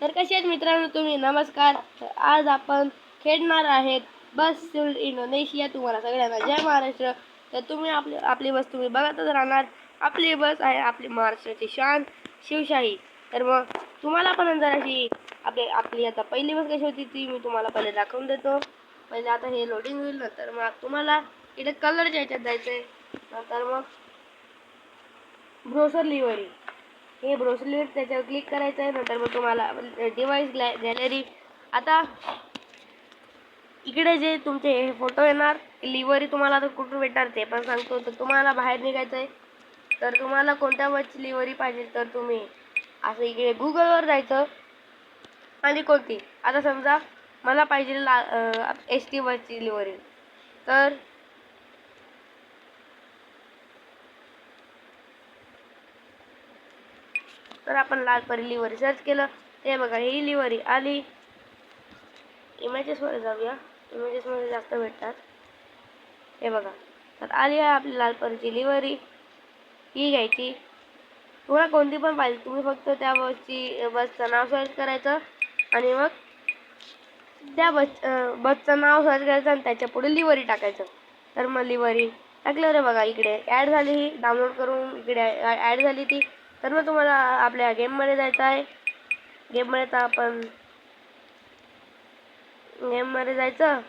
तर कसे आहेत मित्रांनो तुम्ही? नमस्कार. तर आज आपण खेळणार आहेत बस सिल्ड इंडोनेशिया. तुम्हाला सगळ्यांना जय महाराष्ट्र. तर तुम्ही आपली बस तुम्ही बघतच राहणार. आपली बस आहे आपली महाराष्ट्राची शान शिवशाही. तर मग तुम्हाला पण जर अशी आपली आता पहिली बस कशी होती ती मी तुम्हाला पहिले दाखवून देतो. पहिले आता हे लोडिंग होईल, नंतर मग तुम्हाला इथे कलरच्या ह्याच्यात जायचं आहे. नंतर मग ब्रोशर लिव्हरी, हे ब्रोशर त्याच्यावर क्लिक करायचं आहे. नंतर मग तुम्हाला डिवाइस गॅलरी, आता इकडे जे तुमचे हे फोटो येणार लिव्हरी तुम्हाला आता कुठून भेटणार ते पण सांगतो. तर तुम्हाला बाहेर निघायचं आहे. तर तुम्हाला कोणत्या बसची लिव्हरी पाहिजे तर तुम्ही असं इकडे गुगलवर जायचं आणि कोणती, आता समजा मला पाहिजे एस टी बसची लिव्हरी. तर आपण लालपरी लिव्हरी सर्च केलं. ते बघा ही लिव्हरी आली. इमेजेसमध्ये जाऊया, इमेजेसमध्ये जास्त भेटतात. हे बघा, तर आली आहे आपली लालपरीची लिव्हरी. ही घ्यायची, तुम्हाला कोणती पण पाहिजे. तुम्ही फक्त त्या बसचं नाव सर्च करायचं आणि मग त्या बसचं नाव सर्च करायचं आणि त्याच्या पुढे लिव्हरी टाकायचं. तर मग लिव्हरी टाकल्यावर बघा इकडे ॲड झाली, ही डाउनलोड करून इकडे ॲड झाली ती. तर मग तुम्हाला आपल्या गेममध्ये जायचं आहे. गेममध्ये तर आपण गेममध्ये जायचं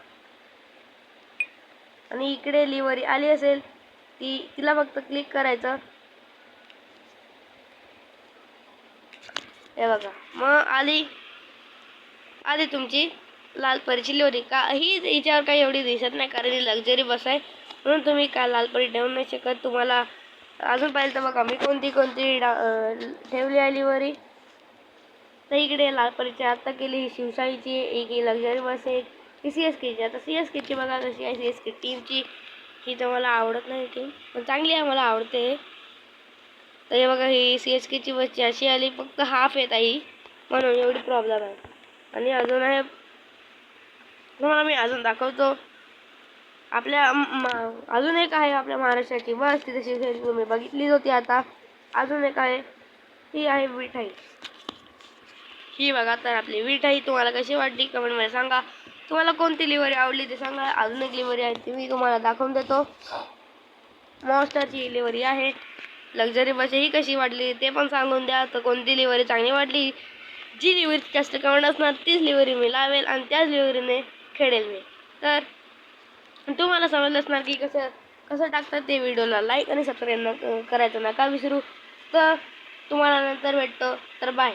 आणि इकडे लिव्हरी आली असेल तिला फक्त क्लिक करायचं. हे बघा, मग आली तुमची लालपरीची लिव्हरी. हिच्यावर काही एवढी दिसत नाही कारण ही लक्झरी बस आहे, म्हणून तुम्ही काय लालपरी ठेवू नाही शकत. तुम्हाला अजून पाहिजे तर बघा मी कोणती ठेवली आहे लिव्हरी. तर इकडे लालपरीची आता केली ही शिवशाहीची, एक ही लक्झरी बस आहे ही CSKची. आता CSKची बघा कशी आहे. CSK टीमची ही तर मला आवडत नाही टीम, पण चांगली आहे, मला आवडते. तर हे बघा ही CSKची बसची अशी आली, फक्त हाफ येत आहे म्हणून एवढी प्रॉब्लेम आहे. आणि अजून आहे, तुम्हाला मी अजून दाखवतो. आपल्या अजून एक आहे आपल्या महाराष्ट्राची बस, तिथे शिवशाही तुम्ही बघितलीच होती. आता अजून एक आहे, ही आहे विठाई. ही बघा, तर आपली विठाई तुम्हाला कशी वाटली कमेंटमध्ये सांगा. तुम्हाला कोणती लिव्हरी आवडली ते सांगा. अजून एक लिव्हरी आहे ती मी तुम्हाला दाखवून देतो. मॉन्स्टरची लिव्हरी आहे. लक्झरी बस ही कशी वाटली ते पण सांगून द्या. तर कोणती लिव्हरी चांगली वाटली, जी लिव्हरी जास्त कमेंट असणार तीच लिव्हरी मी लावेल आणि त्याच लिव्हरीने खेळेल मी. तर तुम्हाला समजलं असणार की कसं टाकतात ते. व्हिडिओला लाईक आणि सबस्क्राईब करायचं नका विसरू. तर तुम्हाला नंतर भेटतो. तर बाय.